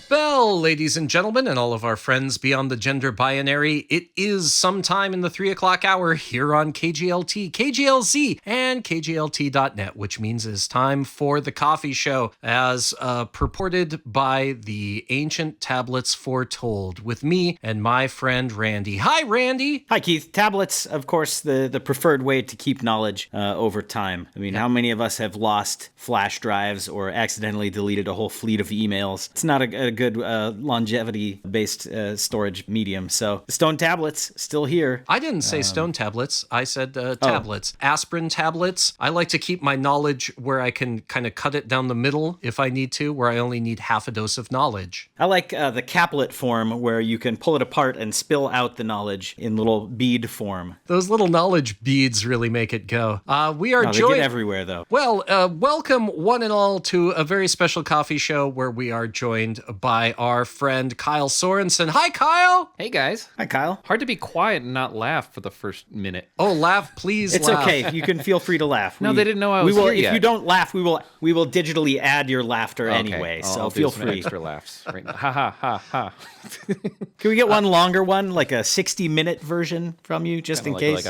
Bell, ladies and gentlemen, and all of our friends beyond the gender binary. It is sometime in the 3 o'clock hour here on KGLT, KGLZ, and KGLT.net, which means it's time for the coffee show, as purported by the ancient tablets foretold, with me and my friend Randy. Hi, Randy. Hi, Keith. Tablets, of course, the preferred way to keep knowledge over time. I mean, how many of us have lost flash drives or accidentally deleted a whole fleet of emails? It's not a good longevity-based storage medium. So stone tablets, still here. I didn't say stone tablets. I said tablets. Aspirin tablets. I like to keep my knowledge where I can kind of cut it down the middle if I need to, where I only need half a dose of knowledge. I like the caplet form where you can pull it apart and spill out the knowledge in little bead form. Those little knowledge beads really make it go. We are joined... They get everywhere, though. Well, welcome one and all to a very special coffee show where we are joined by our friend Kyle Sorensen. Hi, Kyle! Hey, guys. Hi, Kyle. Hard to be quiet and not laugh for the first minute. Oh, laugh, please. It's laugh. okay. You can feel free to laugh. No, they didn't know I was here yet. If you don't laugh, we will digitally add your laughter anyway. I'll So feel do some free. extra laughs right now. Ha ha ha ha. Can we get one longer one, like a 60-minute version from you, just in case? Is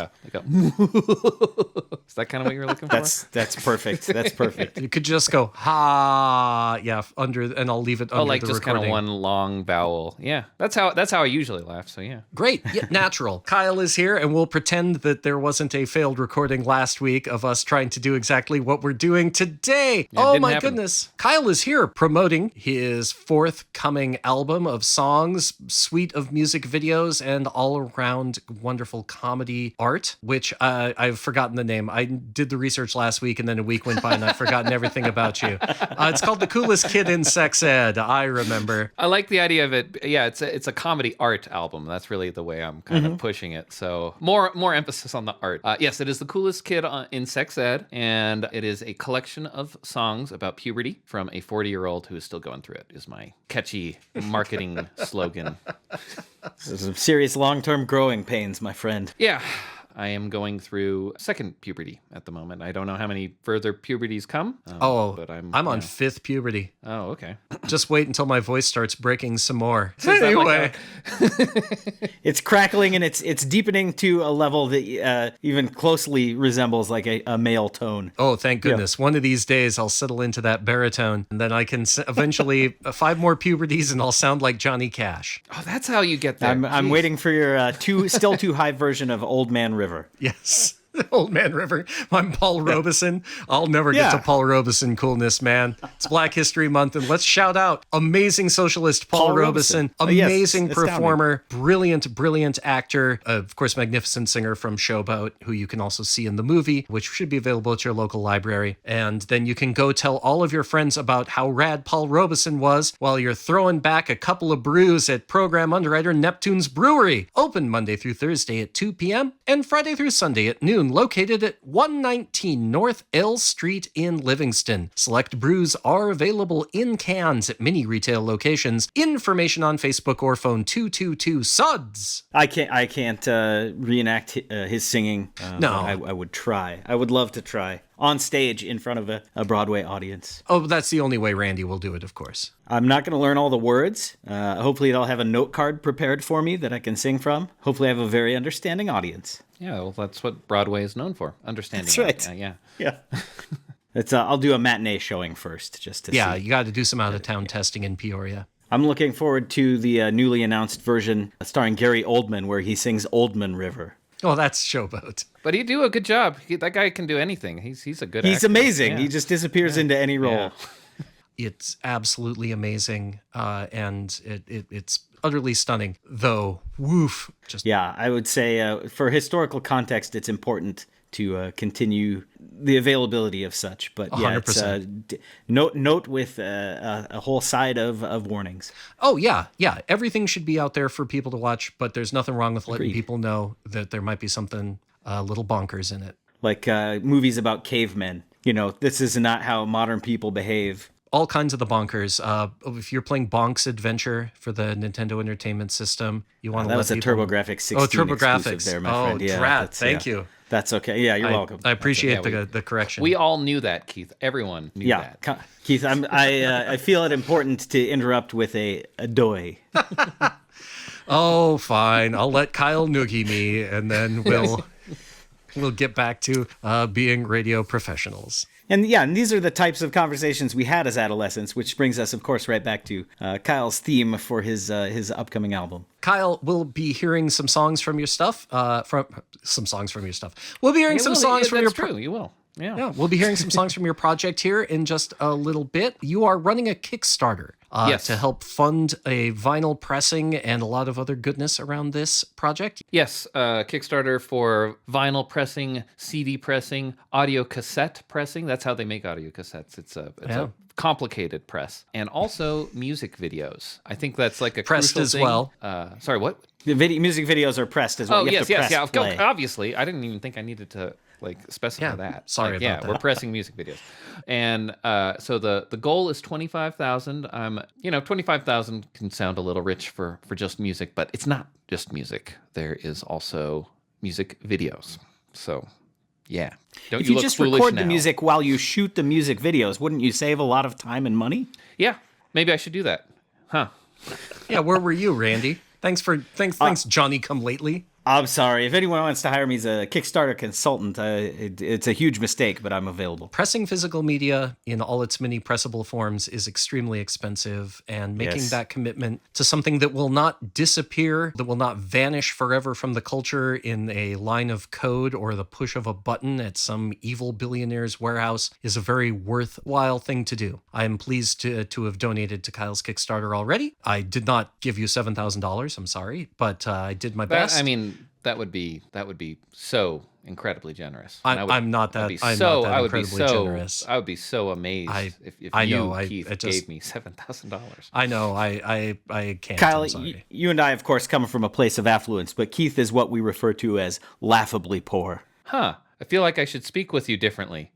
that kind of what you were looking for? That's perfect. That's perfect. You could just go, ha, yeah, and I'll leave it under like the just recording. kind of one long vowel. Yeah, that's how I usually laugh. So yeah. Great, yeah, natural. Kyle is here, and we'll pretend that there wasn't a failed recording last week of us trying to do exactly what we're doing today. Yeah, oh my happen. goodness. Kyle is here promoting his forthcoming album of songs, suite of music videos, and all-around wonderful comedy art, which I've forgotten the name. I did the research last week, and then a week went by, and I've forgotten everything about you. It's called The Coolest Kid in Sex Ed, I remember. I like the idea of it. Yeah, it's a comedy art album. That's really the way I'm kind of pushing it. So more emphasis on the art. Yes, it is The Coolest Kid in Sex Ed, and it is a collection of songs about puberty from a 40-year-old who is still going through it, is my catchy marketing slogan. There's some serious long-term growing pains, my friend. Yeah. I am going through second puberty at the moment. I don't know how many further puberties come. But I'm on fifth puberty. Oh, okay. Just wait until my voice starts breaking some more. Anyway. It's crackling and it's deepening to a level that even closely resembles like a male tone. Oh, thank goodness. Yeah. One of these days I'll settle into that baritone, and then I can eventually 5 more puberties and I'll sound like Johnny Cash. Oh, that's how you get there. I'm waiting for your still too high version of Old Man River. Yes. Old Man River. I'm Paul Robeson. I'll never get to Paul Robeson coolness, man. It's Black History Month, and let's shout out amazing socialist Paul Robeson. Amazing performer, brilliant actor, of course, magnificent singer from Showboat, who you can also see in the movie, which should be available at your local library. And then you can go tell all of your friends about how rad Paul Robeson was while you're throwing back a couple of brews at program underwriter Neptune's Brewery. Open Monday through Thursday at 2 p.m. and Friday through Sunday at noon. Located at 119 North L Street in Livingston. Select brews are available in cans at many retail locations. Information on Facebook or phone 222-SUDS. I can't reenact his singing. No. I would try. I would love to try. On stage in front of a Broadway audience. Oh, that's the only way Randy will do it, of course. I'm not going to learn all the words. Hopefully they'll have a note card prepared for me that I can sing from. Hopefully I have a very understanding audience. Yeah, well, that's what Broadway is known for. Understanding. That's right. Yeah. I'll do a matinee showing first, just to see. Yeah, you got to do some out-of-town testing in Peoria. I'm looking forward to the newly announced version starring Gary Oldman, where he sings Oldman River. Oh, that's Showboat. But he'd do a good job. That guy can do anything. He's a good actor. He's amazing. Yeah. He just disappears into any role. Yeah. It's absolutely amazing, and it's utterly stunning, though, woof. Yeah, I would say for historical context, it's important to continue the availability of such. But yeah, 100%. Note with a whole side of warnings. Oh, yeah. Everything should be out there for people to watch, but there's nothing wrong with letting Agreed. people know that there might be something a little bonkers in it. Like movies about cavemen. You know, this is not how modern people behave. all kinds of the bonkers. If you're playing Bonk's Adventure for the Nintendo Entertainment System, you want to that was a TurboGrafx 16 TurboGrafx there, my friend. Yeah, drat. Thank you. That's okay. Yeah, you're welcome. I appreciate the correction. We all knew that, Keith. Everyone knew that. Keith, I feel it important to interrupt with a doy. Oh, fine. I'll let Kyle noogie me, and then we'll get back to being radio professionals. And these are the types of conversations we had as adolescents, which brings us, of course, right back to Kyle's theme for his upcoming album. Kyle, we'll be hearing some songs from your stuff. We'll be hearing some songs from your. That's true. You will. Yeah, we'll be hearing some songs from your project here in just a little bit. You are running a Kickstarter to help fund a vinyl pressing and a lot of other goodness around this project. Yes, Kickstarter for vinyl pressing, CD pressing, audio cassette pressing. That's how they make audio cassettes. It's a complicated press. And also music videos. I think that's like a pressed crucial as thing. well. Sorry, what? The music videos are pressed as well. Oh, you have to press play. Obviously, I didn't even think I needed to specify that. Sorry about that. We're pressing music videos, and so the goal is 25,000. 25,000 can sound a little rich for just music, but it's not just music. There is also music videos. So, yeah. If you just record the music while you shoot the music videos, wouldn't you save a lot of time and money? Yeah, maybe I should do that. Huh? Yeah. Where were you, Randy? Thanks, Johnny Come Lately. I'm sorry. If anyone wants to hire me as a Kickstarter consultant, it's a huge mistake, but I'm available. Pressing physical media in all its many pressable forms is extremely expensive, and making that commitment to something that will not disappear, that will not vanish forever from the culture in a line of code or the push of a button at some evil billionaire's warehouse is a very worthwhile thing to do. I am pleased to have donated to Kyle's Kickstarter already. I did not give you $7,000, I'm sorry, but I did my best. That would be so incredibly generous. I'm not that incredibly generous. I would be so amazed if Keith gave me $7,000. I know. I can't. Kyle, you and I, of course, come from a place of affluence, but Keith is what we refer to as laughably poor. Huh. I feel like I should speak with you differently.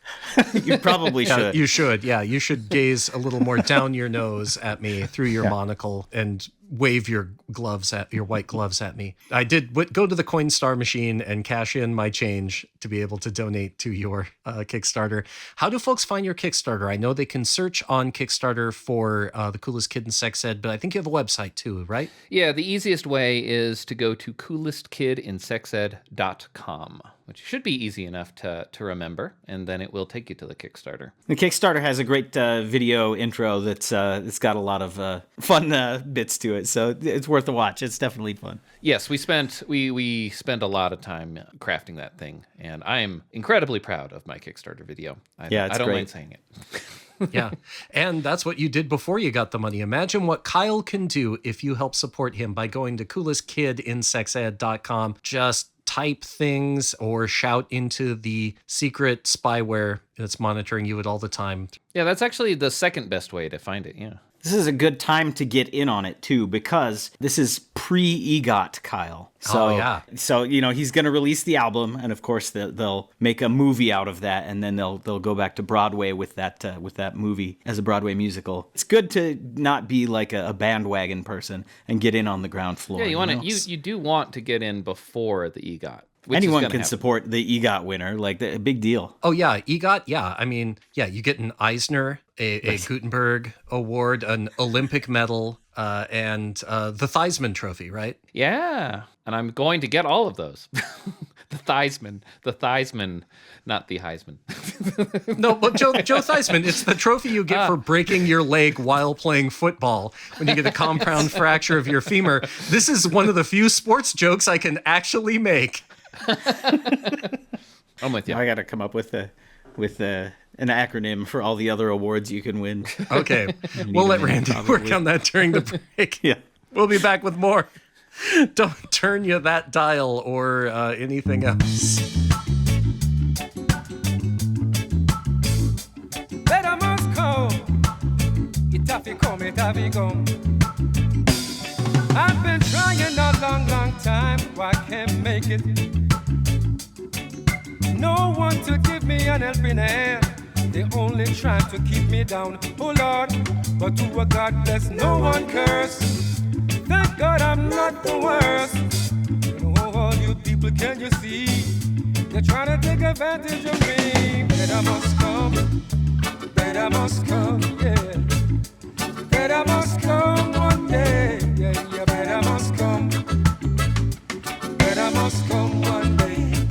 You probably should. You should. Yeah, you should gaze a little more down your nose at me through your monocle and wave your white gloves at me. I did go to the Coinstar machine and cash in my change to be able to donate to your Kickstarter. How do folks find your Kickstarter? I know they can search on Kickstarter for The Coolest Kid in Sex Ed, but I think you have a website too, right? Yeah, the easiest way is to go to coolestkidinSexEd.com, which should be easy enough to remember, and then it will take you to the Kickstarter. The Kickstarter has a great video intro that's it's got a lot of fun bits to it, so it's worth a watch. It's definitely fun. Yes, we spent a lot of time crafting that thing, and I am incredibly proud of my Kickstarter video. I don't mind saying it. Yeah, and that's what you did before you got the money. Imagine what Kyle can do if you help support him by going to coolestkidinSexEd.com. Just type things or shout into the secret spyware that's monitoring you at all the time. Yeah, that's actually the second best way to find it, yeah. This is a good time to get in on it, too, because this is pre-EGOT, Kyle. So, he's going to release the album, and of course, they'll make a movie out of that, and then they'll go back to Broadway with that movie as a Broadway musical. It's good to not be like a bandwagon person and get in on the ground floor. Yeah, you do want to get in before the EGOT. Anyone can support the EGOT winner, a big deal. Oh, yeah, EGOT, yeah. I mean, yeah, you get an Eisner, a Gutenberg Award, an Olympic medal, and the Theismann Trophy, right? Yeah, and I'm going to get all of those. The Theismann, not the Heisman. No, but Joe Theismann, it's the trophy you get for breaking your leg while playing football when you get a compound fracture of your femur. This is one of the few sports jokes I can actually make. I'm with you. I got to come up with an acronym for all the other awards you can win. Okay, we'll let Randy work on that during the break. Yeah, we'll be back with more. Don't turn you that dial or anything else. Better must come. I've been trying a long time. Why can't make it? No one to give me an helping hand. They only try to keep me down. Oh Lord, but to a God bless, no one curse. Thank God I'm not the worst. Oh, all you people, can you see? They're trying to take advantage of me. Better must come. Better must come, yeah. Better must come one day, yeah, yeah. Better must come. Better must come one day.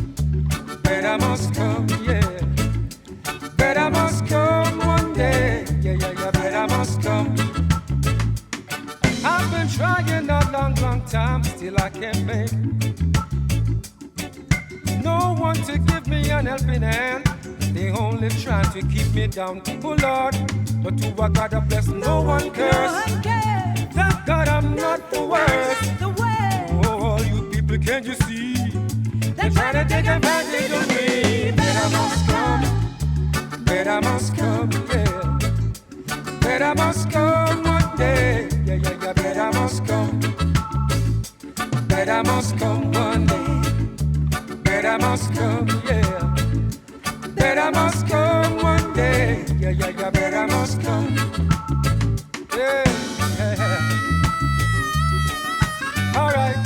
Better must come, yeah. Better must come one day, yeah, yeah, yeah. Better must come. I've been trying a long, long time, still I can't make no one to give me an helping hand. They only try to keep me down. Oh Lord, but to a God of bless, no one curse. Thank God I'm not the worst. Oh, all you people, can't you see? They try to take advantage of me. Better must come. Better must come, yeah. Better must come one day. Yeah, yeah, yeah. Better must come. Better must come one day. Better must come, yeah. Better must come one day. Yeah, yeah, yeah. Better must come. Yeah, yeah. All right.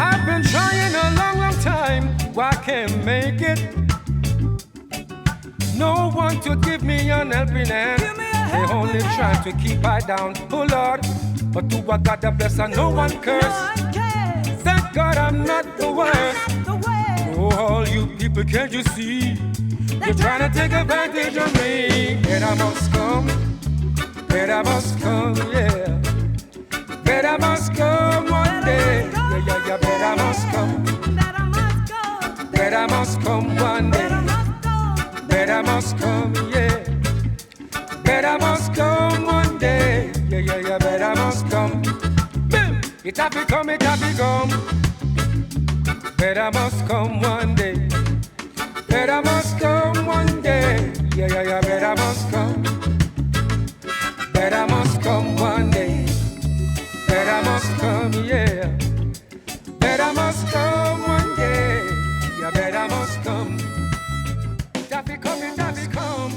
I've been trying a long, long time. Why can't make it? No one to give me an helping hand. They only try to keep I down. Oh Lord, but to a God that bless and no one curse. Thank God I'm not the worst. Oh, all you people, can't you see? You're trying to take advantage of me. Better must come. Better must come, yeah. Better must come one day. Yeah, yeah, yeah. Better must come. Better must come one day. Better must come, yeah. Better must come one day. Yeah, yeah, yeah. Better must come. Boom. It have to come, it have to come. Better must come one day. Better must come one day. Yeah, yeah, yeah. Better must come. Better must come one day. Better must come, yeah. Better must come one day. Yeah, better must come. Daffy come, daffy come.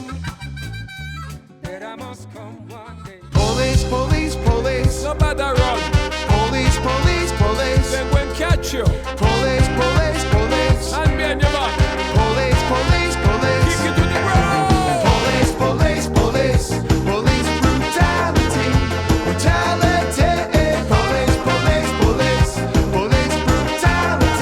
Better must come one day. Police, police, police. Nobody run. Police, police, police. They won't catch you. Police, police, police. And me and your back. Police, police, police. Kick it to the ground. Police, police, police. Police brutality. Brutality. Police, police, police. Police brutality.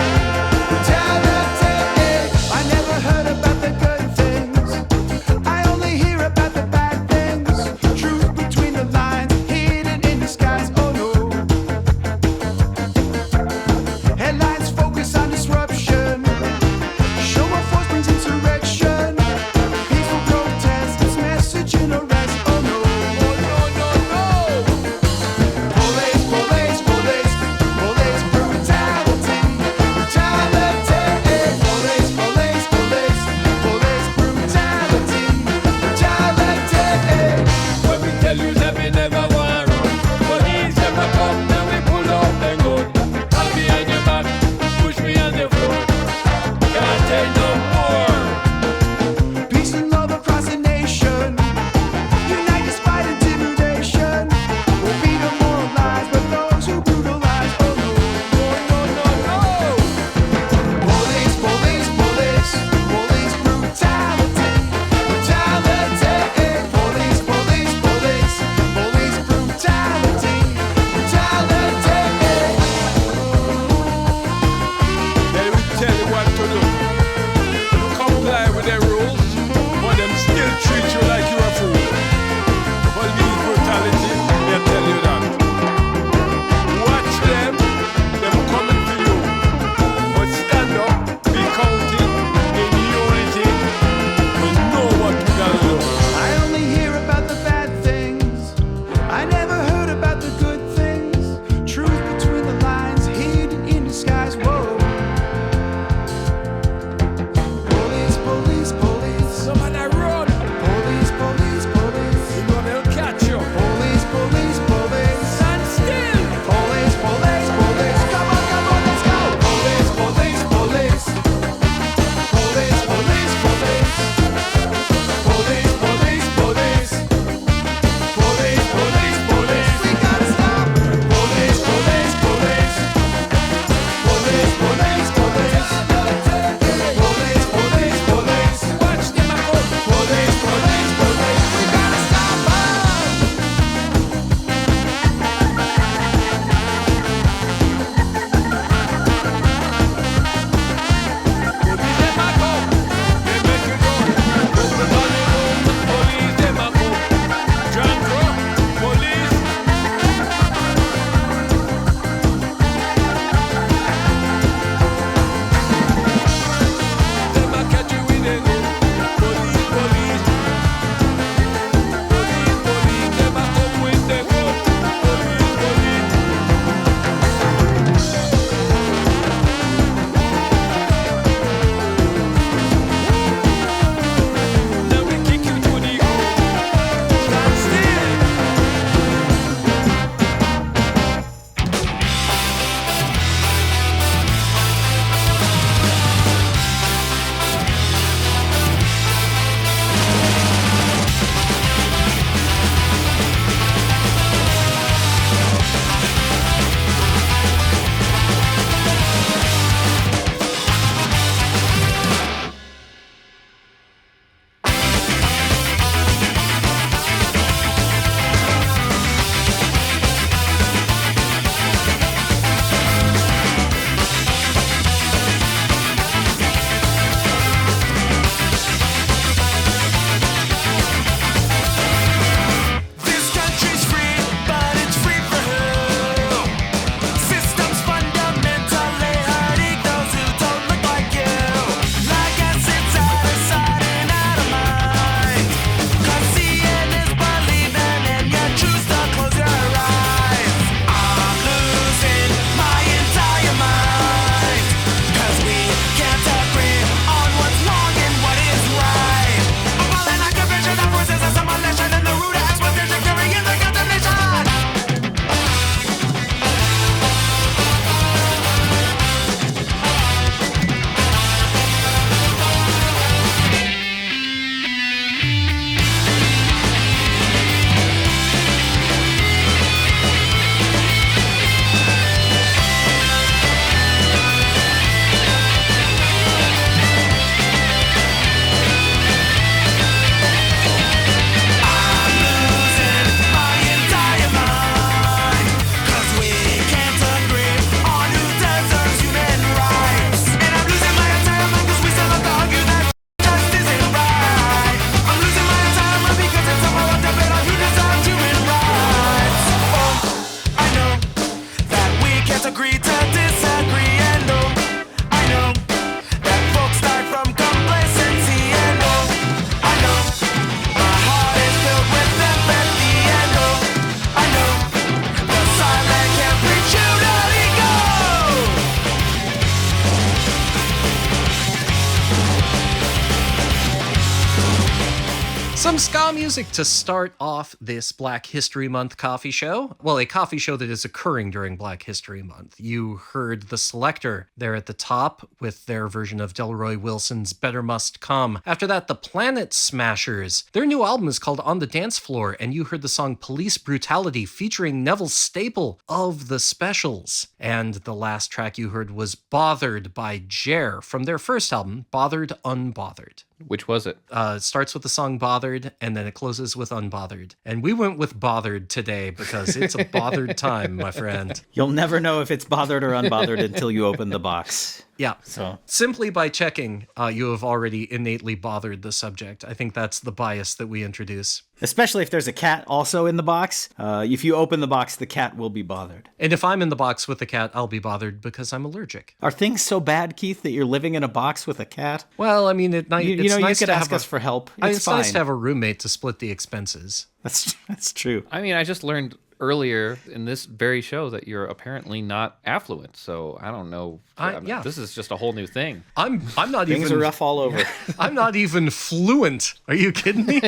ska music to start off this Black History Month coffee show. Well, a coffee show that is occurring during Black History Month. You heard The Selector there at the top with their version of Delroy Wilson's Better Must Come. After that, the Planet Smashers. Their new album is called On the Dance Floor, and you heard the song Police Brutality featuring Neville Staple of The Specials. And the last track you heard was Bothered by Jer from their first album, Bothered Unbothered. Which was it? It starts with the song Bothered, and then it closes with Unbothered. And we went with Bothered today because it's a bothered time, my friend. You'll never know if it's bothered or unbothered until you open the box. Yeah. So simply by checking, you have already innately bothered the subject. I think that's the bias that we introduce. especially if there's a cat also in the box. If you open the box, the cat will be bothered. And if I'm in the box with the cat, I'll be bothered because I'm allergic. Are things so bad, Keith, that you're living in a box with a cat? Well, I mean, it's You nice could to ask have us for help. It's fine. nice to have a roommate to split the expenses. That's true. I mean, I just learned earlier in this very show that you're apparently not affluent. So I don't know. Yeah. This is just a whole new thing. I'm not Things even are rough all over. I'm not even fluent. Are you kidding me?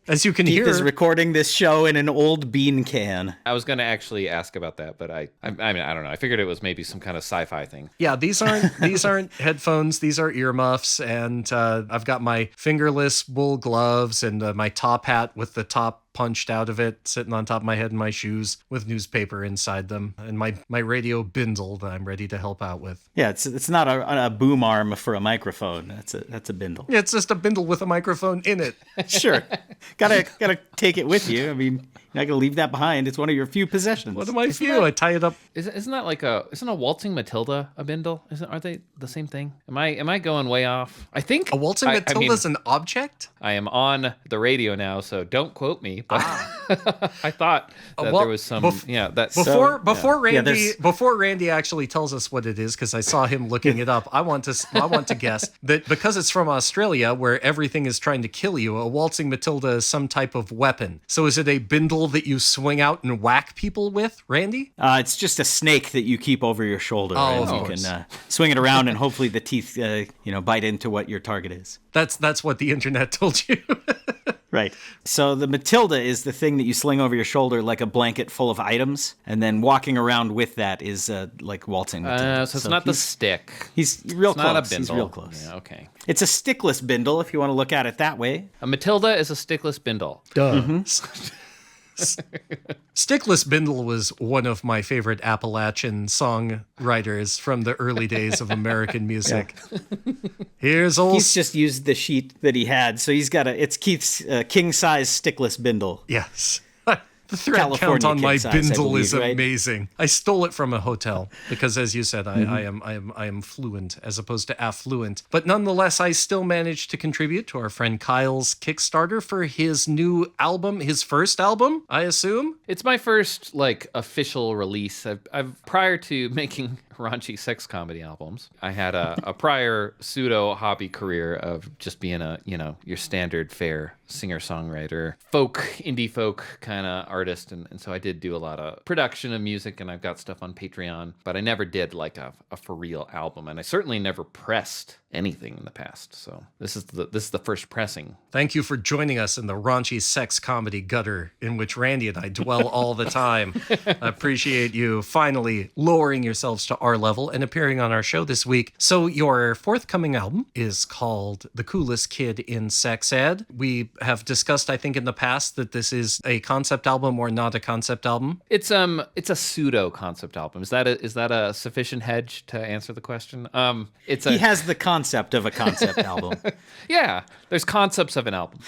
As you can Keith hear, is recording this show in an old bean can. I was going to actually ask about that, but I mean, I don't know. I figured it was maybe some kind of sci-fi thing. yeah, these aren't headphones. These are earmuffs, and I've got my fingerless wool gloves and my top hat with the top punched out of it sitting on top of my head and my shoes with newspaper inside them, and my radio bindle that I'm ready to help out with. Yeah, it's not a boom arm for a microphone. That's a bindle. Yeah, it's just a bindle with a microphone in it. Sure. Gotta take it with you. I mean, you're not gonna leave that behind. It's one of your few possessions. What am I few? I tie it up. Isn't that like isn't a waltzing Matilda a bindle? Aren't they the same thing? Am I going way off? I think A waltzing Matilda is an object? I am on the radio now, so don't quote me. But I thought that well, there was some Before there's- before Randy actually tells us what it is, because I saw him looking it up, I want to guess that because it's from Australia where everything is trying to kill you, a waltzing Matilda is some type of weapon. So is it a bindle that you swing out and whack people with, Randy? It's just a snake that you keep over your shoulder, Oh, and of you course. can swing it around, and hopefully the teeth, bite into what your target is. That's what the internet told you. Right. So the Matilda is the thing that you sling over your shoulder like a blanket full of items, and then walking around with that is like waltzing Matilda. so it's not the stick. He's real It's close. not a bindle. He's real close. Yeah, okay. It's a stickless bindle if you want to look at it that way. A Matilda is a stickless bindle. Duh. Stickless Bindle was one of my favorite Appalachian songwriters from the early days of American music. Here's old... He's just used the sheet that he had, so it's Keith's king-size stickless bindle. Yes. The thread count California on my king size, I bindle believe, is right? amazing. I stole it from a hotel because, as you said, I am fluent as opposed to affluent. But nonetheless, I still managed to contribute to our friend Kyle's Kickstarter for his new album, his first album, I assume. It's my first official release. I've prior to making raunchy sex comedy albums, I had a prior pseudo hobby career of just being your standard fare singer-songwriter, indie folk kind of artist, and so I did do a lot of production of music, and I've got stuff on Patreon, but I never did a for real album, and I certainly never pressed anything in the past. So this is the first pressing. Thank you for joining us in the raunchy sex comedy gutter in which Randy and I dwell all the time. I appreciate you finally lowering yourselves to our level and appearing on our show this week. So your forthcoming album is called The Coolest Kid in Sex Ed. We have discussed, I think, in the past that this is a concept album or not a concept album. It's a pseudo concept album. Is that a sufficient hedge to answer the question? He has the concept of a concept album. Yeah, there's concepts of an album.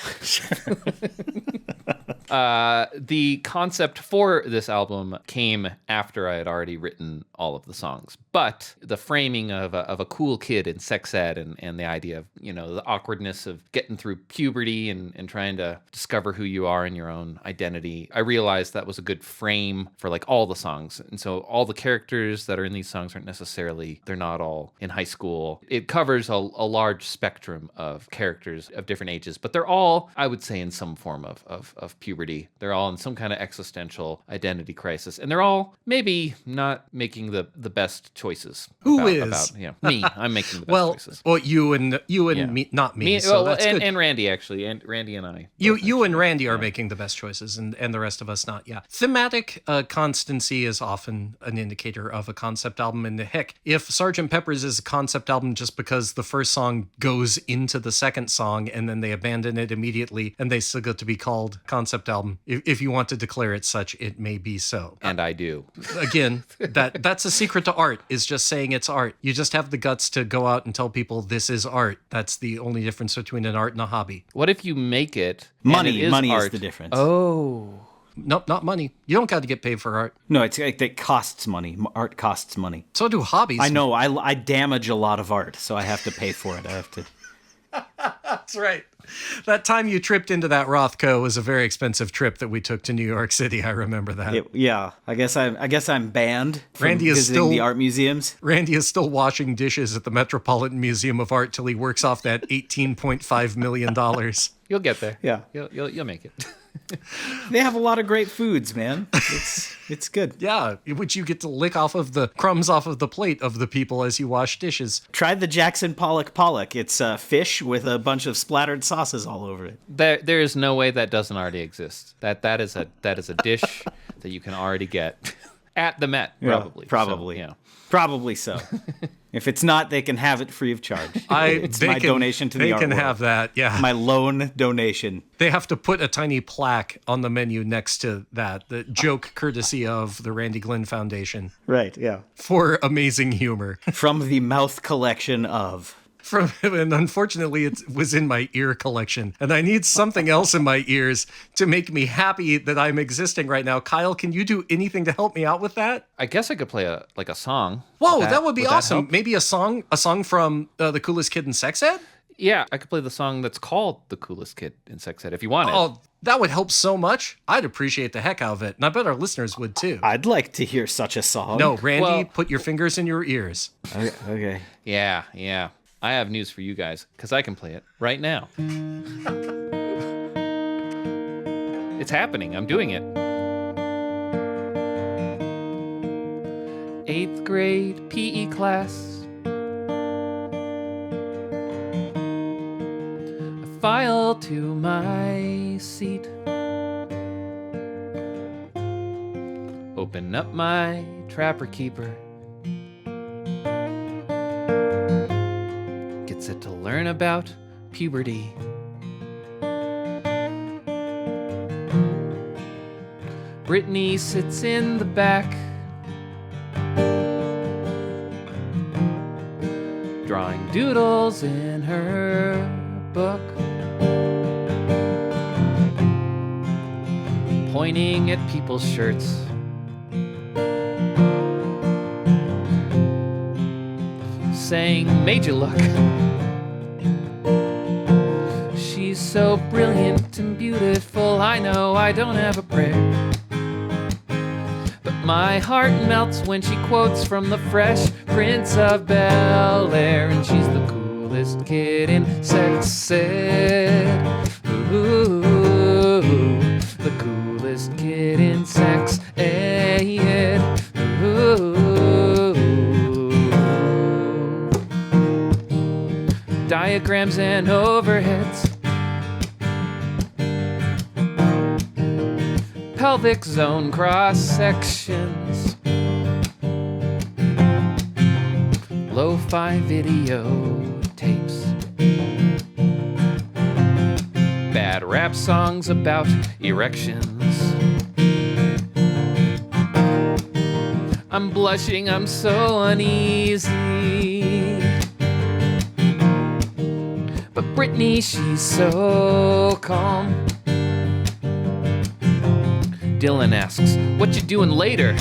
The concept for this album came after I had already written all of the songs, but the framing of a cool kid in sex ed and the idea of the awkwardness of getting through puberty and trying to discover who you are in your own identity, I realized that was a good frame for all the songs. And so all the characters that are in these songs they're not all in high school. It covers a large spectrum of characters of different ages, but they're all, I would say, in some form of puberty. puberty. They're all in some kind of existential identity crisis, and they're all maybe not making the best choices. Who is? Me. I'm making the best choices. Well, you and Yeah. me, not me. So that's good. And Randy, actually. And Randy and I. You and Randy are making the best choices, and the rest of us not. Yeah, thematic constancy is often an indicator of a concept album. And heck, if Sgt. Pepper's is a concept album just because the first song goes into the second song and then they abandon it immediately, and they still get to be called concept album, if you want to declare it such, it may be so. And I do. Again, that's a secret to art, is just saying it's art. You just have the guts to go out and tell people this is art. That's the only difference between an art and a hobby. What if you make it? Money and it is art? the difference. Oh. Nope, not money. You don't got to get paid for art. No, it costs money. Art costs money. So do hobbies. I know. I damage a lot of art, so I have to pay for it. I have to. That's right. That time you tripped into that Rothko was a very expensive trip that we took to New York City. I remember that. Yeah, I guess I'm banned from Randy is visiting still the art museums. Randy is still washing dishes at the Metropolitan Museum of Art till he works off that $18.5 million. You'll get there. Yeah. You'll make it. They have a lot of great foods, man. It's good. Yeah, which you get to lick off of the crumbs off of the plate of the people as you wash dishes. Try the Jackson Pollock. It's fish with a bunch of splattered sauces all over it. There is no way that doesn't already exist. That is a dish that you can already get at the Met, probably. Yeah, probably. So, yeah. Probably so. If it's not, they can have it free of charge. It's my donation to the art They can world. have that, yeah. My lone donation. They have to put a tiny plaque on the menu next to that, the joke courtesy of the Randy Glenn Foundation Right, yeah. for amazing humor. From the mouth collection of. And unfortunately, it was in my ear collection, and I need something else in my ears to make me happy that I'm existing right now. Kyle, can you do anything to help me out with that? I guess I could play a song. Whoa, that would be that awesome. help? Maybe a song from The Coolest Kid in Sex Ed? Yeah, I could play the song that's called "The Coolest Kid in Sex Ed" if you want it. Oh, that would help so much. I'd appreciate the heck out of it, and I bet our listeners would too. I'd like to hear such a song. No, Randy, Well- put your fingers in your ears. Okay. Yeah. I have news for you guys, because I can play it right now. It's happening. I'm doing it. 8th grade PE class. I file to my seat. Open up my Trapper Keeper. Get set to learn about puberty. Brittany sits in the back, drawing doodles in her book, pointing at people's shirts. Saying, "Made you look." She's so brilliant and beautiful, I know I don't have a prayer. But my heart melts when she quotes from the Fresh Prince of Bel-Air, and she's the coolest kid in sex ed. Ooh, the coolest kid in sex ed. Ooh. Diagrams and overheads, pelvic zone cross sections, lo-fi video tapes, bad rap songs about erections. I'm blushing, I'm so uneasy. But Brittany, she's so calm. Dylan asks, "What you doing later?"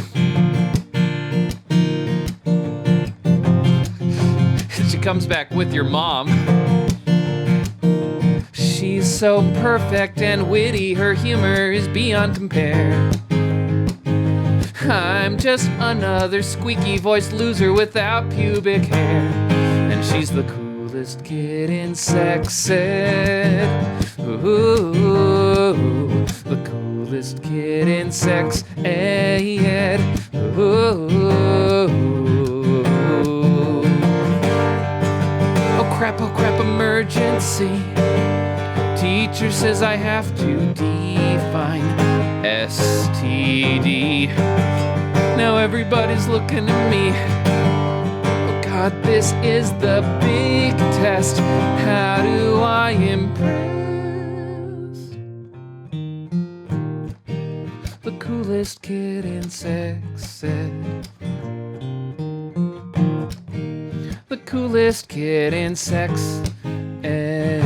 She comes back with your mom. She's so perfect and witty, her humor is beyond compare. I'm just another squeaky-voiced loser without pubic hair. And she's the coolest kid in sex ed. Ooh, the coolest coolest kid in sex ed. Oh, oh crap, emergency. Teacher says I have to define STD. Now everybody's looking at me. Oh God, this is the big test. How do I impress the coolest kid in sex ed? The coolest kid in sex ed.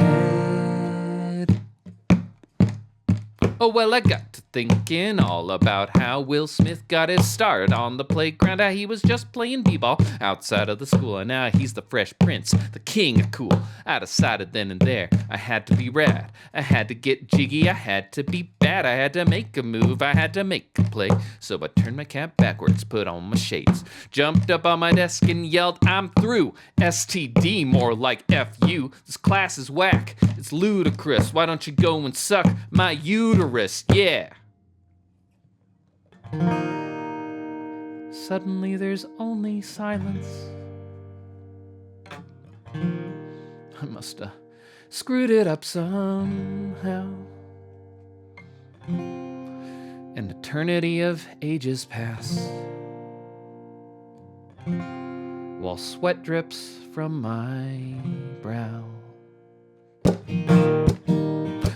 Oh, well, I got to thinking all about how Will Smith got his start on the playground. How he was just playing b-ball outside of the school, and now he's the Fresh Prince, the king of cool. I decided then and there I had to be rad. I had to get jiggy, I had to be bad. I had to make a move, I had to make a play. So I turned my cap backwards, put on my shades, jumped up on my desk and yelled, I'm through. STD, more like F-U. This class is whack, it's ludicrous. Why don't you go and suck my uterus? Yeah. Suddenly there's only silence. I must have screwed it up somehow. An eternity of ages pass, while sweat drips from my brow.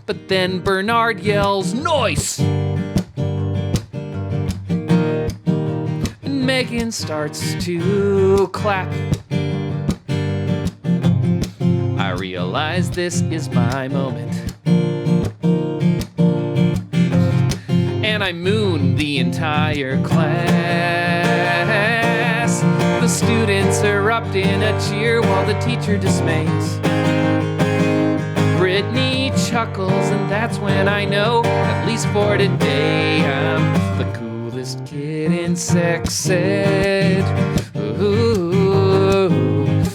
But then Bernard yells, "Noise!" And Megan starts to clap. I realize this is my moment, and I moon the entire class. The students erupt in a cheer while the teacher dismays. Brittany chuckles, and that's when I know, at least for today, I'm the coolest kid in sex ed. Ooh,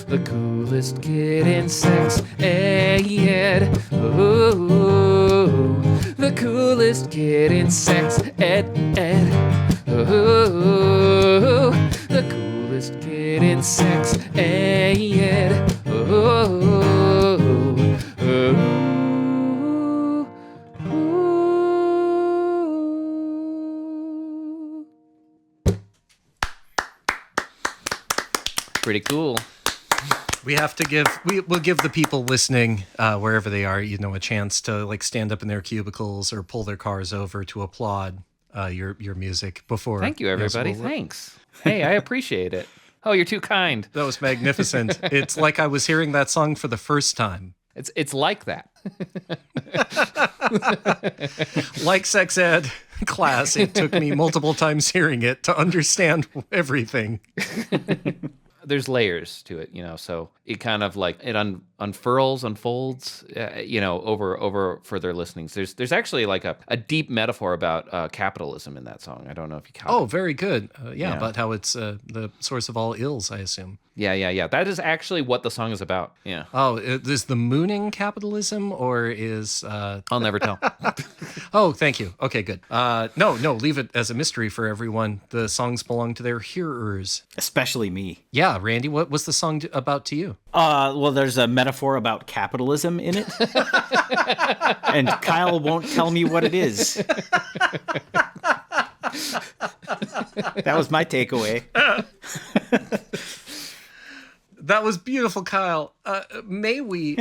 the coolest kid in sex ed. Ooh, the coolest kid in sex ed. Ooh, the coolest kid in sex ed. Ooh. Pretty cool. We'll give the people listening, wherever they are, a chance to like stand up in their cubicles or pull their cars over to applaud your music before. Thank you, everybody. Thanks. Hey, I appreciate it. Oh, you're too kind. That was magnificent. It's like I was hearing that song for the first time. It's like that. Like sex ed class, it took me multiple times hearing it to understand everything. There's layers to it, so it kind of like it unfolds, over further listenings. There's actually like a deep metaphor about capitalism in that song. I don't know if you caught it. Oh, very good. Yeah, about how it's the source of all ills, I assume. Yeah. That is actually what the song is about. Yeah. Oh, is the mooning capitalism or is... I'll never tell. Oh, thank you. Okay, good. No, leave it as a mystery for everyone. The songs belong to their hearers. Especially me. Yeah, Randy, what was the song about to you? Well, there's a metaphor about capitalism in it. And Kyle won't tell me what it is. That was my takeaway. That was beautiful, Kyle. May we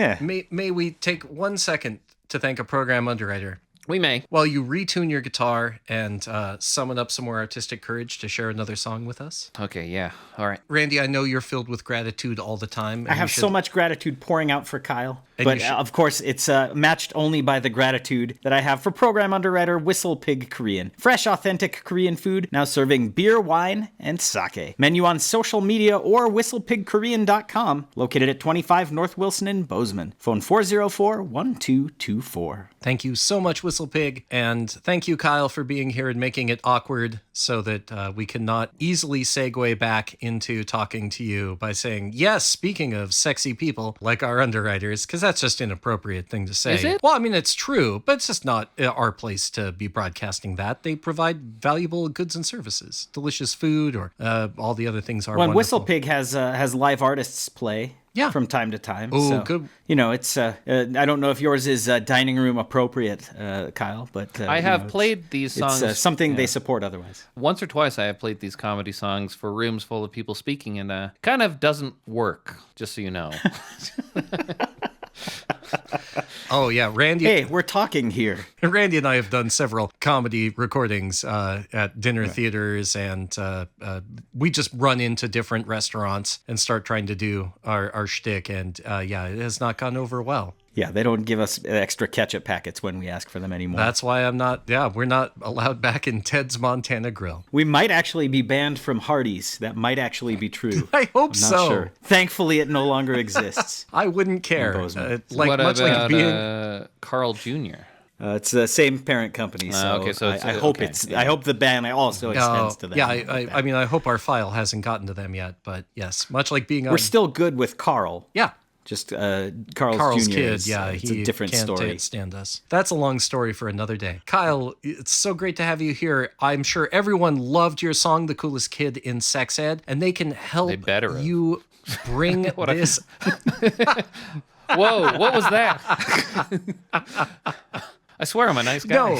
take 1 second to thank a program underwriter? We may. While you retune your guitar and summon up some more artistic courage to share another song with us. Okay, yeah. All right. Randy, I know you're filled with gratitude all the time. I have so much gratitude pouring out for Kyle. But of course, it's matched only by the gratitude that I have for program underwriter Whistle Pig Korean. Fresh, authentic Korean food, now serving beer, wine, and sake. Menu on social media or whistlepigkorean.com. Located at 25 North Wilson in Bozeman. Phone 404-1224. Thank you so much, Whistle Pig. And thank you, Kyle, for being here and making it awkward so that we cannot easily segue back into talking to you by saying, yes, speaking of sexy people like our underwriters, because that's just an inappropriate thing to say. Is it? Well, I mean, it's true, but it's just not our place to be broadcasting that. They provide valuable goods and services, delicious food, or all the other things are Well, and wonderful. WhistlePig has live artists play. Yeah. From time to time. Oh, so, good. You know, it's I don't know if yours is dining room appropriate, Kyle, but I have played these songs. It's something they support otherwise. Once or twice I have played these comedy songs for rooms full of people speaking, and kind of doesn't work, just so you know. Oh, yeah. Randy. Hey, we're talking here. Randy and I have done several comedy recordings at dinner theaters, and we just run into different restaurants and start trying to do our shtick, and it has not gone over well. Yeah, they don't give us extra ketchup packets when we ask for them anymore. That's why we're not allowed back in Ted's Montana Grill. We might actually be banned from Hardee's. That might actually be true. I hope I'm not so. sure. Thankfully, it no longer exists. I wouldn't care. Bozeman. What Much about like being... Carl Jr.? It's the same parent company, so, okay, so I hope okay, I hope the ban also extends to them. Yeah, I mean, I hope our file hasn't gotten to them yet, but yes, much like being on... We're still good with Carl. Yeah. Just Carl's Jr. kid, It's a different can't story. stand us. That's a long story for another day. Kyle, it's so great to have you here. I'm sure everyone loved your song, "The Coolest Kid in Sex Ed," and they can help you bring this. Whoa, what was that? I swear I'm a nice guy. No,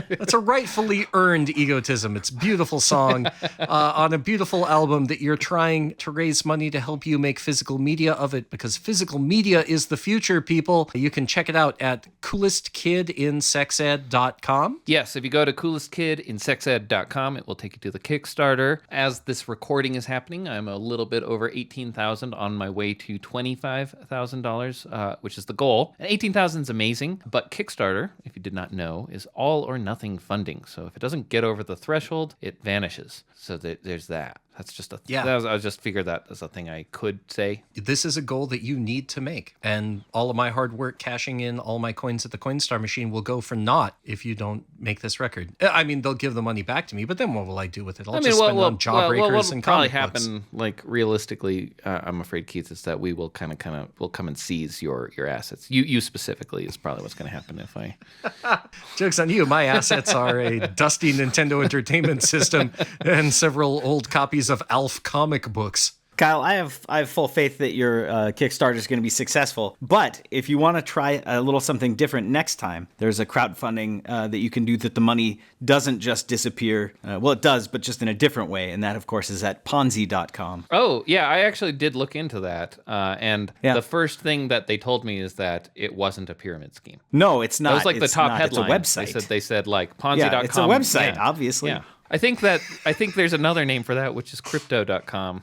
that's a rightfully earned egotism. It's a beautiful song on a beautiful album that you're trying to raise money to help you make physical media of it, because physical media is the future, people. You can check it out at coolestkidinsexed.com. Yes, if you go to coolestkidinsexed.com, it will take you to the Kickstarter. As this recording is happening, I'm a little bit over $18,000 on my way to $25,000, which is the goal. And $18,000 is amazing, but Kickstarter, if you did not know, is all or nothing funding. So if it doesn't get over the threshold, it vanishes. So there's that. That's just I just figured that as a thing I could say. This is a goal that you need to make. And all of my hard work cashing in all my coins at the Coinstar machine will go for naught if you don't make this record. I mean, they'll give the money back to me, but then what will I do with it? I'll just spend it on Jawbreakers and probably comic books. happen, like realistically, I'm afraid, Keith, is that we will we'll come and seize your assets. You specifically is probably what's going to happen if I... Joke's on you. My assets are a dusty Nintendo Entertainment System and several old copies of Alf comic books. Kyle, I have full faith that your Kickstarter is going to be successful. But if you want to try a little something different next time, there's a crowdfunding that you can do that the money doesn't just disappear. Well, it does, but just in a different way. And that, of course, is at Ponzi.com. Oh, yeah, I actually did look into that. And the first thing that they told me is that it wasn't a pyramid scheme. No, it's not. That was like the top headline. It's a website. They said like Ponzi.com. Yeah, it's a website, obviously. Yeah. I think there's another name for that, which is crypto.com.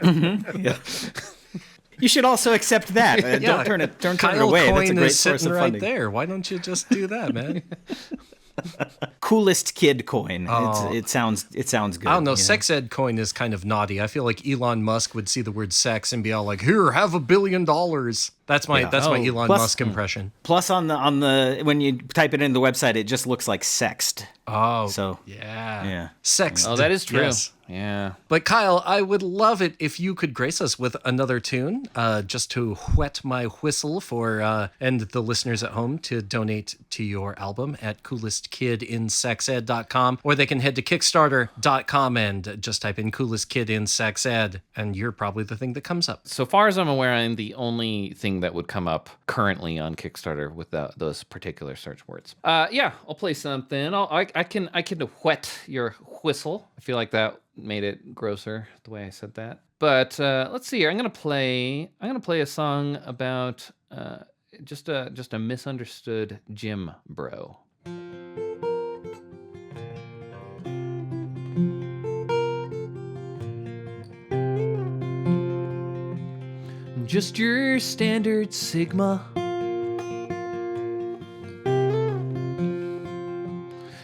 Yeah. You should also accept that. Don't turn it away. That's a great source of funding. Right there. Why don't you just do that, man? Coolest kid coin. Oh. It sounds good. I don't know. Sex ed coin is kind of naughty. I feel like Elon Musk would see the word sex and be all like, "Here, have $1 billion." That's my my Elon Musk impression. Plus, on the when you type it in the website, it just looks like sext. Oh, so yeah. Sex. Oh, that is true. Yes. Yeah. But Kyle, I would love it if you could grace us with another tune, just to whet my whistle for and the listeners at home to donate to your album at coolestkidinsexed.com, or they can head to kickstarter.com and just type in "Coolest Kid in Sex Ed," and you're probably the thing that comes up. So far as I'm aware, I'm the only thing that would come up currently on Kickstarter with those particular search words. Yeah, I'll play something. I can whet your whistle. I feel like that made it grosser the way I said that. But let's see here. I'm gonna play a song about just a misunderstood gym bro. Just your standard Sigma,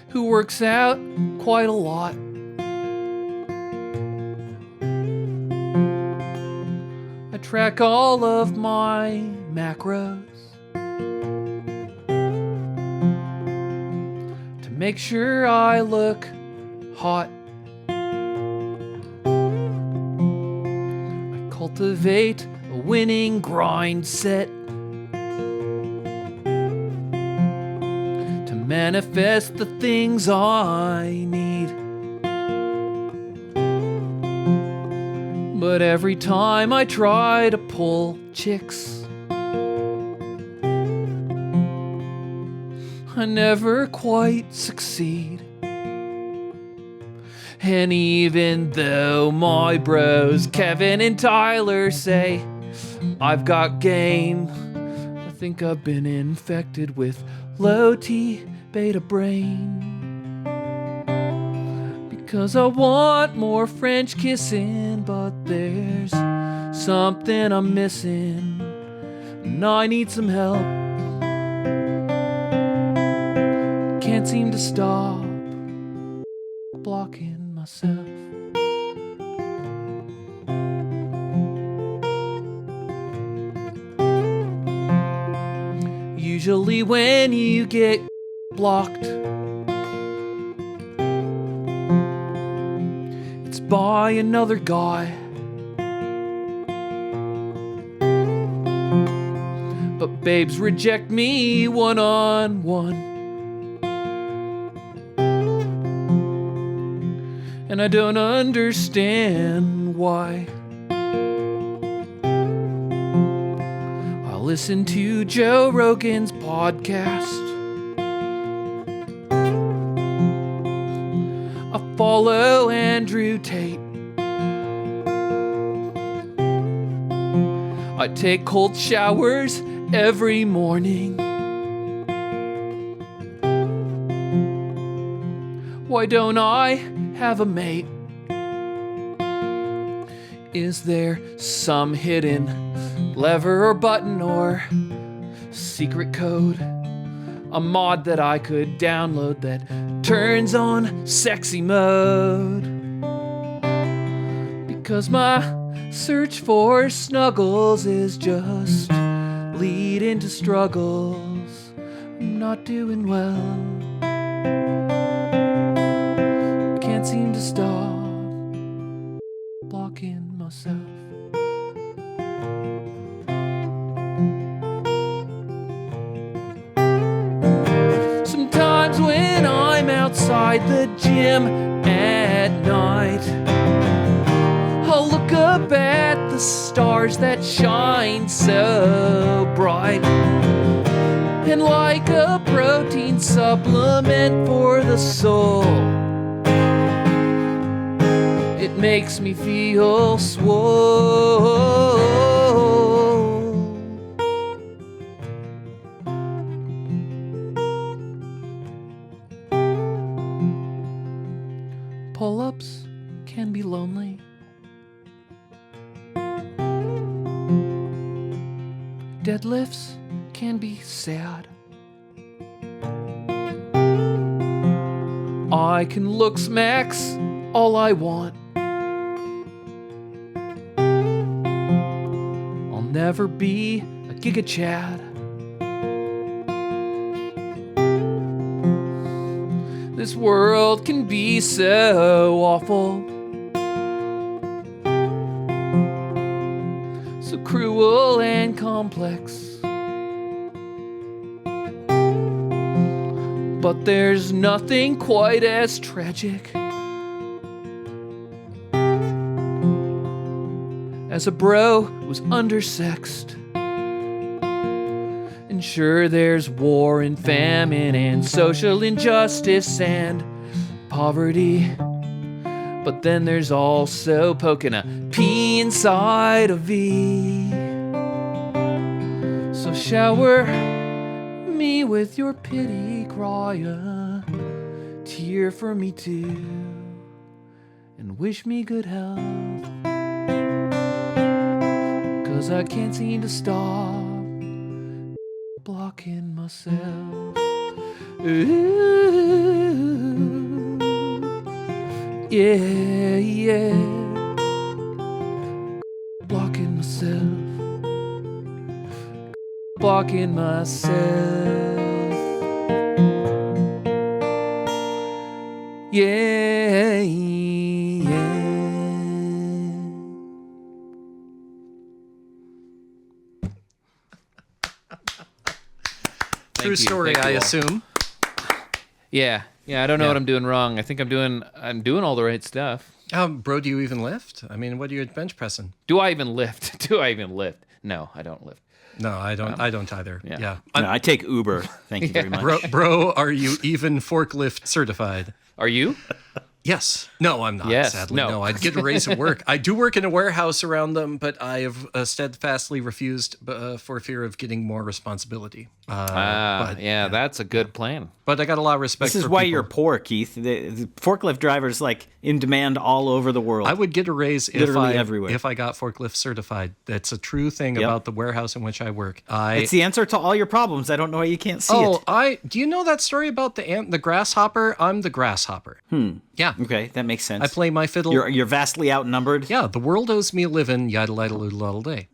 who works out quite a lot. I track all of my macros to make sure I look hot. I cultivate a winning grind set manifest the things I need. But every time I try to pull chicks, I never quite succeed. And even though my bros Kevin and Tyler say I've got game, I think I've been infected with low T beta brain. Because I want more French kissing, but there's something I'm missing, and I need some help. Can't seem to stop blocking myself. Usually when you get blocked, it's by another guy. But babes reject me one-on-one, and I don't understand why. I listen to Joe Rogan's podcast. I follow Andrew Tate. I take cold showers every morning. Why don't I have a mate? Is there some hidden lever or button or secret code? A mod that I could download that turns on sexy mode? Because my search for snuggles is just leading to struggles. I'm not doing well. Can't seem to stop blocking myself. Sometimes when I'm outside the gym at night, I'll look up at the stars that shine so bright. And like a protein supplement for the soul, it makes me feel swole. Pull-ups can be lonely. Deadlifts can be sad. I can look smacks all I want. I'll never be a Giga Chad. This world can be so awful, so cruel and complex. But there's nothing quite as tragic as a bro who's undersexed. And sure, there's war and famine and social injustice and poverty, but then there's also poking a P inside a V. So shower me with your pity, cry a tear for me too, and wish me good health, 'cause I can't seem to stop blocking myself. Ooh, yeah, yeah, blocking myself, blocking myself. Yeah, yeah. True story, I assume. Yeah. I don't know what I'm doing wrong. I think I'm doing all the right stuff. Bro, do you even lift? I mean, what are you bench pressing? Do I even lift? No, I don't lift. No, I don't. I don't either. Yeah. No, I take Uber. Thank you very much. Bro, are you even forklift certified? Are you? Yes. No, I'm not. Yes. Sadly, No. no. I'd get a raise at work. I do work in a warehouse around them, but I have steadfastly refused for fear of getting more responsibility. That's a good plan. But I got a lot of respect. This is for why people. you're poor, Keith. The forklift drivers in demand all over the world. I would get a raise Literally everywhere. if I got forklift certified. That's a true thing about the warehouse in which I work. It's the answer to all your problems. I don't know why you can't see it. Do you know that story about the grasshopper? I'm the grasshopper. Yeah. Okay, that makes sense. I play my fiddle. You're vastly outnumbered. Yeah, the world owes me a living. Yada yada yada day.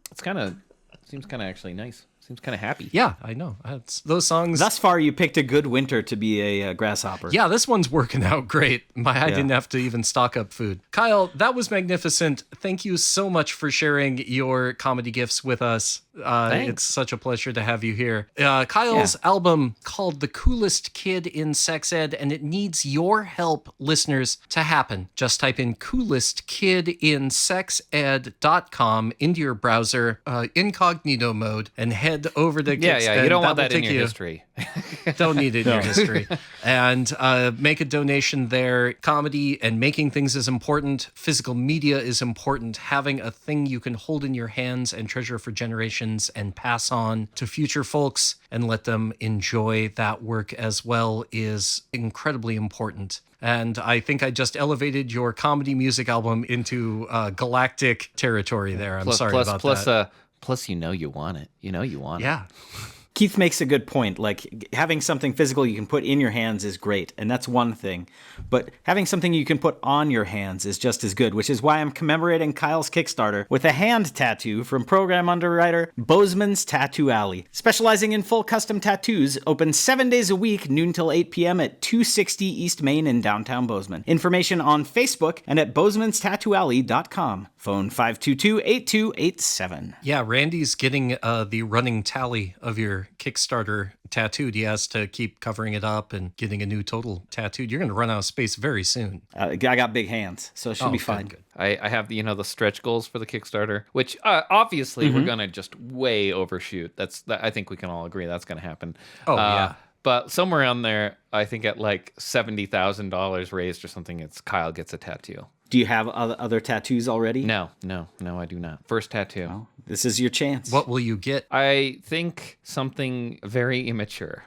Seems kind of actually nice. Seems kind of happy. Yeah, I know. Those songs. Thus far, you picked a good winter to be a grasshopper. Yeah, this one's working out great. I didn't have to even stock up food. Kyle, that was magnificent. Thank you so much for sharing your comedy gifts with us. It's such a pleasure to have you here. Kyle's album called The Coolest Kid in Sex Ed, and it needs your help, listeners, to happen. Just type in coolestkidinSexEd.com into your browser, incognito mode, and head over to Kickstarter. Yeah, you don't want that in your history. Don't need it in your history. And make a donation there. Comedy and making things is important. Physical media is important. Having a thing you can hold in your hands and treasure for generations and pass on to future folks and let them enjoy that work as well is incredibly important. And I think I just elevated your comedy music album into galactic territory there. I'm sorry about that. Plus, you want it. You want it. Yeah. Keith makes a good point. Like, having something physical you can put in your hands is great, and that's one thing. But having something you can put on your hands is just as good, which is why I'm commemorating Kyle's Kickstarter with a hand tattoo from program underwriter Bozeman's Tattoo Alley. Specializing in full custom tattoos, open 7 days a week, noon till 8 p.m. at 260 East Main in downtown Bozeman. Information on Facebook and at bozemanstattooalley.com. Phone 522-8287. Yeah, Randy's getting the running tally of your Kickstarter tattooed. He has to keep covering it up and getting a new total tattooed. You're going to run out of space very soon. I got big hands, so it should be fine. Good. I have the the stretch goals for the Kickstarter, which obviously we're gonna just way overshoot. I think we can all agree that's gonna happen. Oh yeah. But somewhere on there, I think at like $70,000 raised or something, it's Kyle gets a tattoo. Do you have other tattoos already? No, I do not. First tattoo. Well, this is your chance. What will you get? I think something very immature.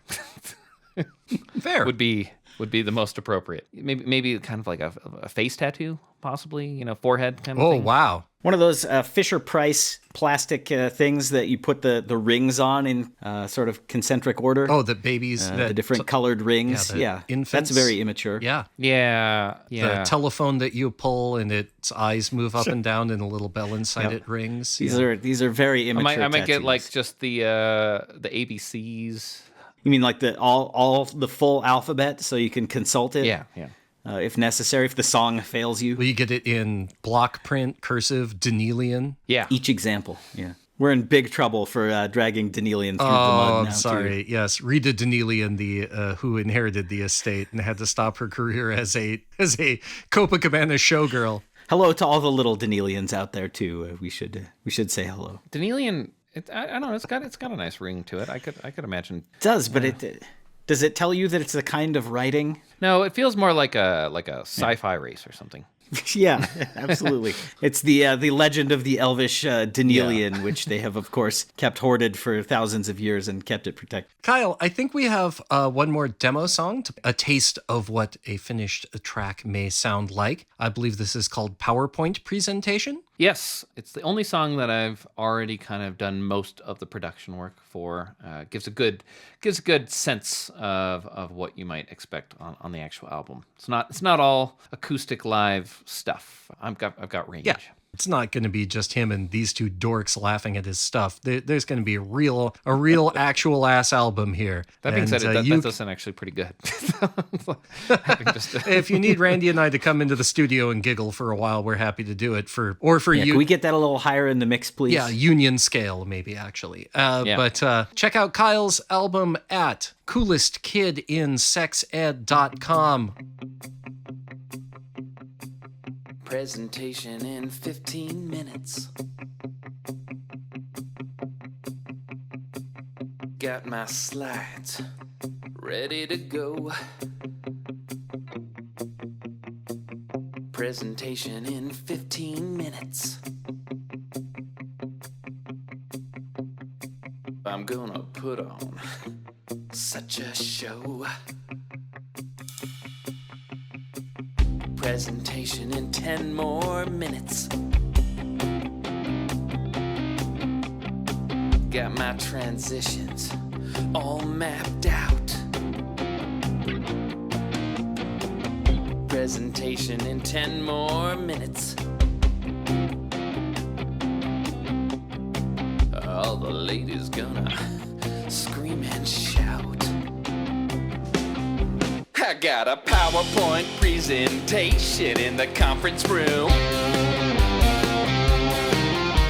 Fair. would be the most appropriate. Maybe kind of like a face tattoo, possibly. Forehead kind of thing. Oh wow. One of those Fisher-Price plastic things that you put the rings on in sort of concentric order. Oh, the babies. The different colored rings. Yeah, infants. That's very immature. Yeah. Yeah. The telephone that you pull and its eyes move up and down and a little bell inside it rings. These are very immature I might get tattoos. like just the ABCs. You mean like all the full alphabet so you can consult it? Yeah. If necessary, if the song fails you. Will you get it in block print, cursive, Danielian? Yeah. Each example. Yeah. We're in big trouble for dragging Danielian through the Oh, mud I'm now, sorry. too. Yes, Rita Danielian, who inherited the estate and had to stop her career as a Copacabana showgirl. Hello to all the little Danielians out there too. We should say hello. Danielian, I don't know. It's got a nice ring to it. I could imagine. It does, but does it tell you that it's the kind of writing? No, it feels more like a sci-fi race or something. Yeah, absolutely. It's the legend of the elvish Danielian, which they have, of course, kept hoarded for thousands of years and kept it protected. Kyle, I think we have one more demo song, a taste of what a finished track may sound like. I believe this is called PowerPoint Presentation. Yes, it's the only song that I've already kind of done most of the production work for. Gives a good sense of what you might expect on the actual album. It's not all acoustic live stuff. I've got range. Yeah. It's not going to be just him and these two dorks laughing at his stuff. There's going to be a real actual ass album here. That being And, said, that you does sound actually pretty good. if you need Randy and I to come into the studio and giggle for a while, we're happy to do it for you. Can we get that a little higher in the mix, please? Yeah, union scale, maybe, actually. But check out Kyle's album at coolestkidinsexed.com. Presentation in 15 minutes. Got my slides ready to go. Presentation in 15 minutes. I'm gonna put on such a show. Presentation in 10 more minutes. Got my transitions all mapped out. Presentation in 10 more minutes. All the ladies gonna scream and shout. I got a PowerPoint presentation in the conference room.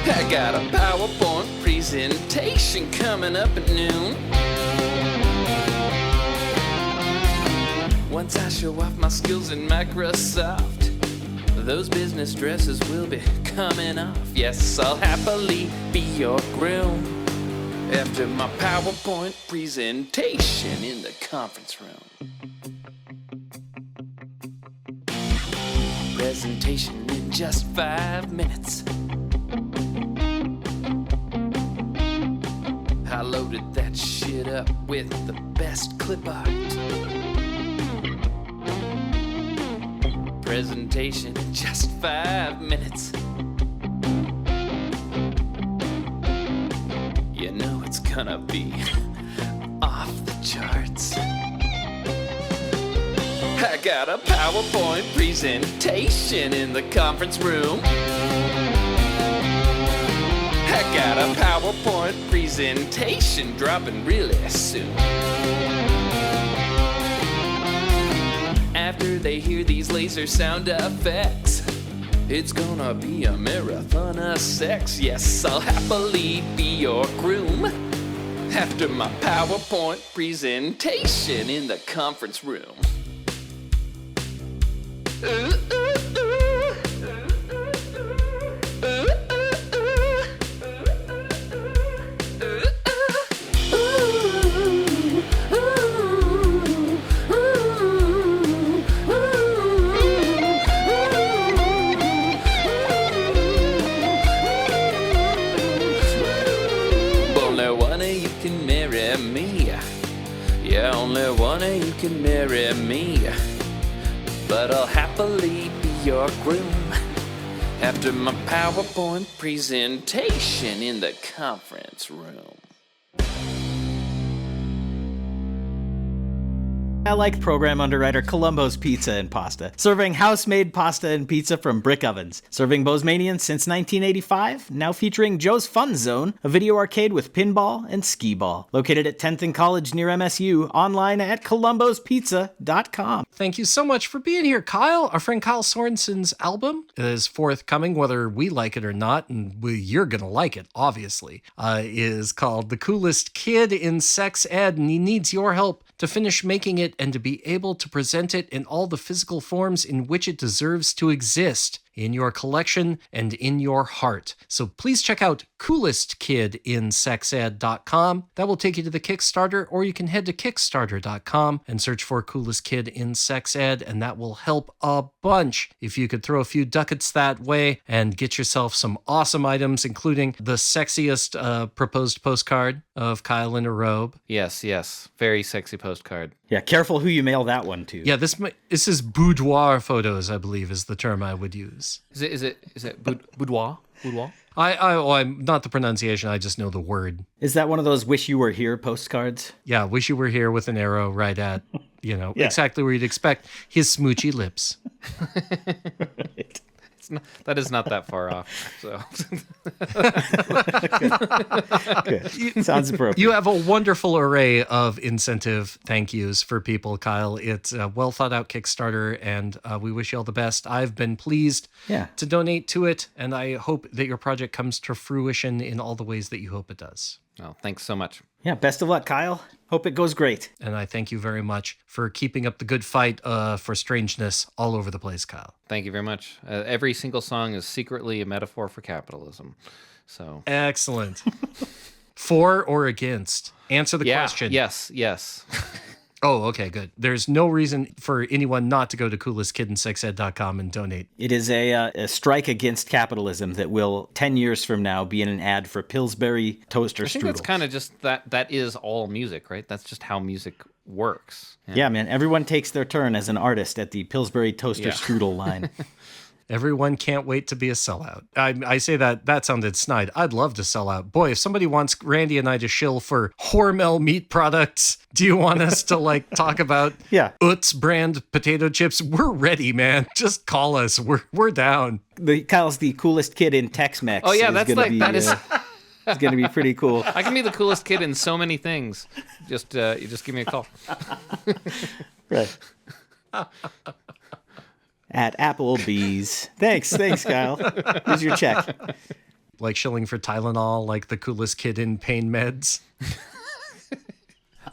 I got a PowerPoint presentation coming up at noon. Once I show off my skills in Microsoft, those business dresses will be coming off. Yes, I'll happily be your groom after my PowerPoint presentation in the conference room. Presentation in just 5 minutes. I loaded that shit up with the best clip art. Presentation in just 5 minutes. You know it's gonna be off the charts. I got a PowerPoint presentation in the conference room. I got a PowerPoint presentation dropping really soon. After they hear these laser sound effects, it's gonna be a marathon of sex. Yes, I'll happily be your groom after my PowerPoint presentation in the conference room. Only one of you can marry me. Yeah, only one of you can marry me. But I'll happily be your groom after my PowerPoint presentation in the conference room. I like program underwriter Columbo's Pizza and Pasta, serving house-made pasta and pizza from brick ovens. Serving Bozemanians since 1985, now featuring Joe's Fun Zone, a video arcade with pinball and skee-ball. Located at 10th and College near MSU, online at columbospizza.com. Thank you so much for being here, Kyle. Our friend Kyle Sorensen's album is forthcoming, whether we like it or not, and you're going to like it, obviously, is called The Coolest Kid in Sex Ed, and he needs your help to finish making it and to be able to present it in all the physical forms in which it deserves to exist in your collection and in your heart. So please check out coolestkidinsexed.com. That will take you to the Kickstarter, or you can head to kickstarter.com and search for Coolest Kid in Sex Ed, and that will help a bunch. If you could throw a few ducats that way and get yourself some awesome items, including the sexiest proposed postcard of Kyle in a robe. Yes, yes. Very sexy postcard. Yeah, careful who you mail that one to. Yeah, this is boudoir photos, I believe, is the term I would use. Is it boudoir? Boudoir? I'm not the pronunciation. I just know the word. Is that one of those wish you were here postcards? Yeah, wish you were here with an arrow right at, exactly where you'd expect his smoochy lips. It's that is not that far off. So Good. Sounds appropriate. You have a wonderful array of incentive thank yous for people, Kyle. It's a well thought out Kickstarter, and we wish you all the best. I've been pleased to donate to it, and I hope that your project comes to fruition in all the ways that you hope it does. well, thanks so much. Yeah, best of luck, Kyle. Hope it goes great. And I thank you very much for keeping up the good fight for strangeness all over the place, Kyle. Thank you very much. Every single song is secretly a metaphor for capitalism. So Excellent. For or against? Answer the question. Yes. Oh, okay, good. There's no reason for anyone not to go to coolestkidinSexEd.com and donate. It is a strike against capitalism that will, 10 years from now, be in an ad for Pillsbury toaster I think strudels. that's kind of just that is all music, right? That's just how music works. Yeah, man. Everyone takes their turn as an artist at the Pillsbury toaster Yeah. strudel line. Everyone can't wait to be a sellout. I say that sounded snide. I'd love to sell out. Boy, if somebody wants Randy and I to shill for Hormel meat products, do you want us to talk about Utz brand potato chips? We're ready, man. Just call us. We're down. Kyle's the coolest kid in Tex-Mex. Oh yeah, is that's gonna like be, that is. It's going to be pretty cool. I can be the coolest kid in so many things. Just you just give me a call. Right. At Applebee's. Thanks, Kyle. Here's your check. Like shilling for Tylenol, like the coolest kid in pain meds.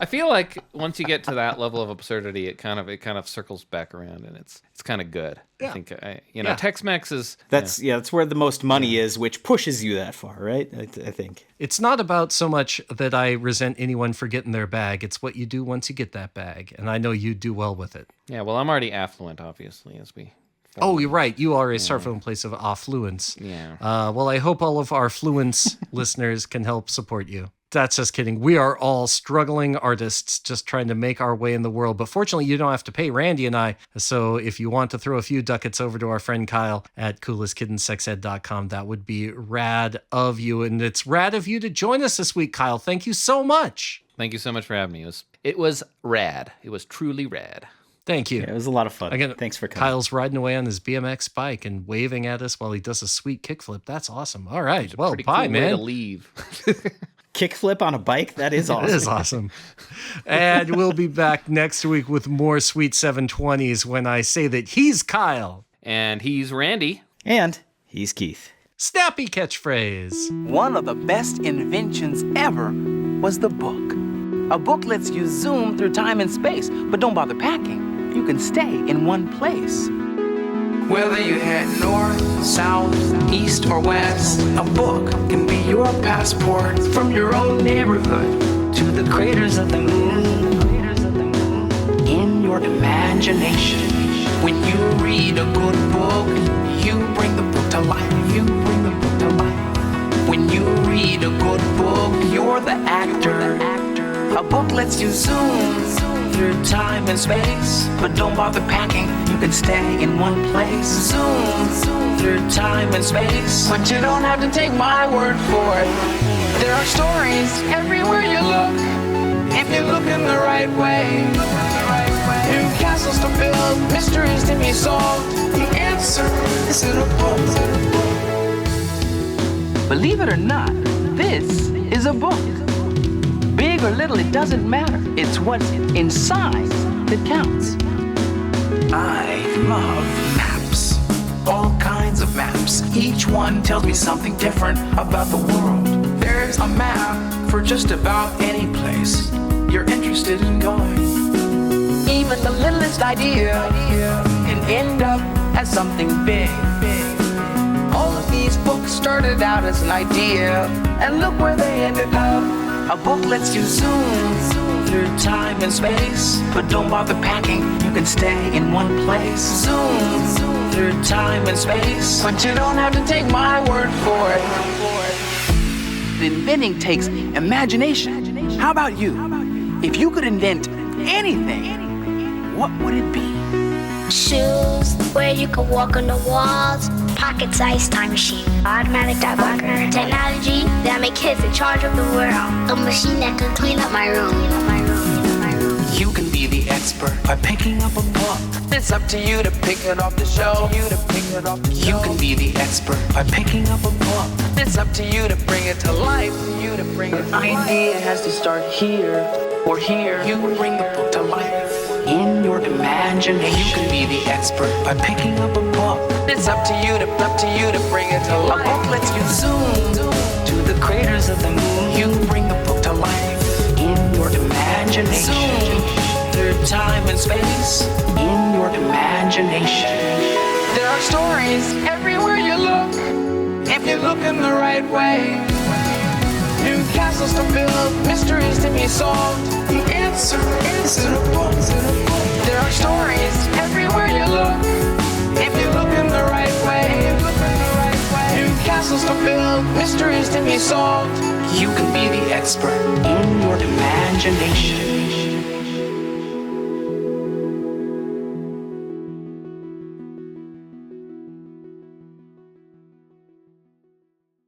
I feel like once you get to that level of absurdity, it kind of circles back around, and it's kind of good. Yeah. I think Tex-Mex is That's where the most money is, which pushes you that far, right? I think. It's not about so much that I resent anyone for getting their bag. It's what you do once you get that bag, and I know you do well with it. Yeah, well, I'm already affluent, obviously, as we. Oh, you're right. You are a start from a place of affluence. Yeah. Well, I hope all of our Fluence listeners can help support you. That's just kidding. We are all struggling artists just trying to make our way in the world. But fortunately, you don't have to pay Randy and I. So if you want to throw a few ducats over to our friend Kyle at coolestkidinSexEd.com, that would be rad of you. And it's rad of you to join us this week, Kyle. Thank you so much. Thank you so much for having me. It was rad. It was truly rad. Thank you. Yeah, it was a lot of fun. Again, thanks for coming. Kyle's riding away on his BMX bike and waving at us while he does a sweet kickflip. That's awesome. All right. Well, Pretty bye, cool man. way to leave. Kickflip on a bike? That is awesome. It is awesome. And we'll be back next week with more Sweet 720s when I say that he's Kyle. And he's Randy. And he's Keith. Snappy catchphrase. One of the best inventions ever was the book. A book lets you zoom through time and space, but don't bother packing. You can stay in one place. Whether you head north, south, east, or west, a book can be your passport from your own neighborhood to the craters of the moon. In your imagination, when you read a good book, you bring the book to life. You bring the book to life. When you read a good book, you're the actor. A book lets you zoom through time and space, but don't bother packing. You can stay in one place. Zoom through time and space, but you don't have to take my word for it. There are stories everywhere you look, if you look in the right way. New castles to build, mysteries to be solved. The answer is in a book. Believe it or not, this is a book. Big or little, it doesn't matter. It's what's inside that counts. I love maps. All kinds of maps. Each one tells me something different about the world. There's a map for just about any place you're interested in going. Even the littlest idea can end up as something big. All of these books started out as an idea, and look where they ended up. A book lets you zoom through time and space, but don't bother packing. You can stay in one place. Zoom through time and space, but you don't have to take my word for it. Inventing takes imagination. How about you? If you could invent anything, what would it be? Shoes, where you can walk on the walls. Pocket-sized time machine. Automatic dog walker. Technology that make kids in charge of the world. A machine that can clean up my room. You can be the expert by picking up a book. It's up to you to pick it off the shelf. You can be expert by picking up a book. It's up to you to bring it to life. An idea has to start here or here. You bring the book to life in your imagination. You can be the expert by picking up a book. It's up to you to bring it to life. A book lets you zoom to the craters of the moon. You bring the book to life in your imagination. Zoom through time and space in your imagination. There are stories everywhere you look, if you look in the right way. New castles to build, mysteries to be solved. The answer is in a book. There are stories everywhere you look, if you look in the right way. New castles to build, mysteries to be solved. You can be the expert in your imagination.